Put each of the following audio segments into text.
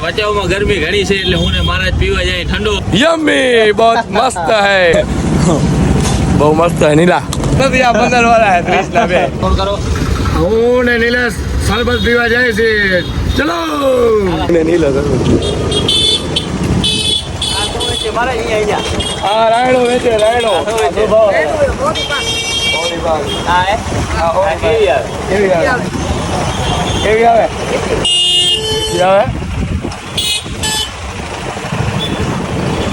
ભચાઉમાં ગરમી ઘણી છે એટલે હું ને મહારાજ પીવા જાય ઠંડો. यम्मी बहुत मस्त है બહુ મસ્ત है નીલા નથી આ 15 વાળા હે 30 ના બે ફોન કરો. હું ને નીલા સરબત પીવા જાય છે ચલો ને નીલા મહારાજ અહીંયા આ રાયણો વેચે રાયણો કેવી આવે કેવી આવે કેવી આવે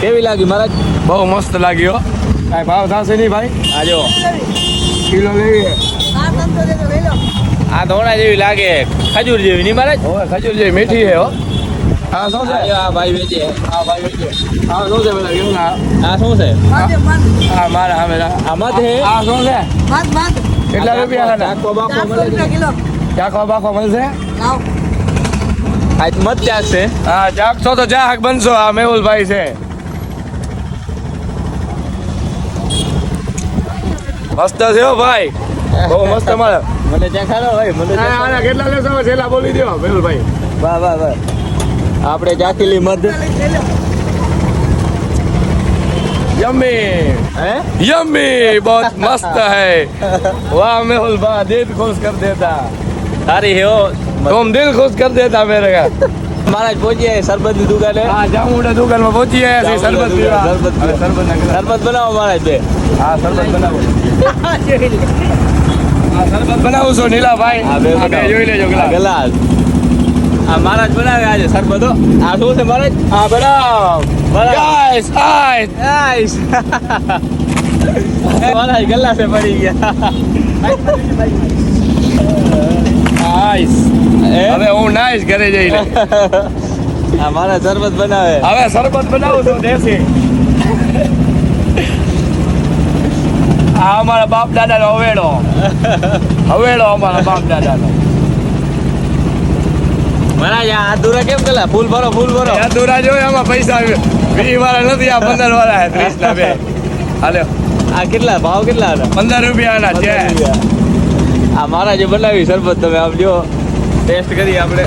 કેવી લાગી મહારાજ? બહુ મસ્ત લાગ્યો. કાંઈ ભાવ થશે નહીં ભાઈ? આજો કિલો લેવી આ ધોળા જેવી લાગે, ખજૂર જેવી નહીં મહારાજ? હવે ખજૂર જેવી મીઠી છે હો. હા શું છે? આ ભાઈ વેચે. હા ભાઈ વેચે. હા શું છે બધા કેવું ના? આ શું છે? હા મારા સામે આ મત હે. આ શું છે? કેટલા રૂપિયા છે? ચાખો બાખો મળે છે. ચાખો બાખો મળશે? આ મત ચાક છે. હા ચાખશો તો ચાહક બનશો. આ મેહુલભાઈ છે. મસ્ત છે હો ભાઈ, બહુ મસ્ત મળે. મને ચાખાડો ભાઈ, મને આના કેટલા લેશો છેલ્લા બોલી દો મેહુલભાઈ. વાહ વાહ વાહ. આપણે ચાખેલી મધ यम्मी હે यम्मी बहुत मस्त है वाह मेहुल भाई दिल खुश कर देता સારી હે હો. तुम दिल खुश कर देता मेरे का મહારાજ પહોંચીએ સરબતની દુકાને. हाँ जामुड़ा दुकान में पहुंची है ऐसे शरबत पीवा શરબત अरे शरबत ना करा। શરબત બનાવો મહારાજ બે. हाँ शरबत बनाओ हाँ शरबत बनाओ सो नीला भाई આ બે આ બે જોઈ લેજો આ ગ્લાસ ગ્લાસ. આ મહારાજ બનાવે આજે શરબતો. આ શું છે મહારાજ? हाँ बनाओ बनाओ। Guys ice nice. મહારાજ ગલાસે પડી ગયા. आइस હવે હું નાઈસ ઘરે જઈને આ મારા શરબત બનાવે. હવે શરબત બનાવું છું દેશી આ અમારા બાપ દાદાનો હવેડો હવેડો અમારા બાપ દાદાનો મહારાજ આ અધૂરા કેમ કલા? ફૂલ ભરો ફૂલ ભરો. અધૂરા જોઈ આમાં પૈસા 20 વાળા નથી આ 15 વાળા હે 30 ના બે હાલ્યો આ કેટલા ભાવ કેટલા હતા? 15 રૂપિયાના છે આ મારા જે બનાવી શરબત તમે આમ જો ટેસ્ટ કરી આપણે.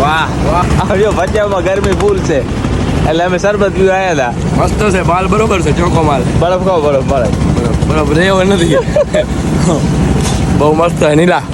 વાહ વાહ. આ જો ભચાઉમાં ગરમી ફૂલ છે એટલે અમે શરબત પીવા આવ્યા હતા. મસ્ત છે માલ બરોબર છે ચોખ્ખો માલ બરફ ખાઓ બરફ મહારાજ. બરોબર એવો નથી બહુ મસ્ત હે નીલા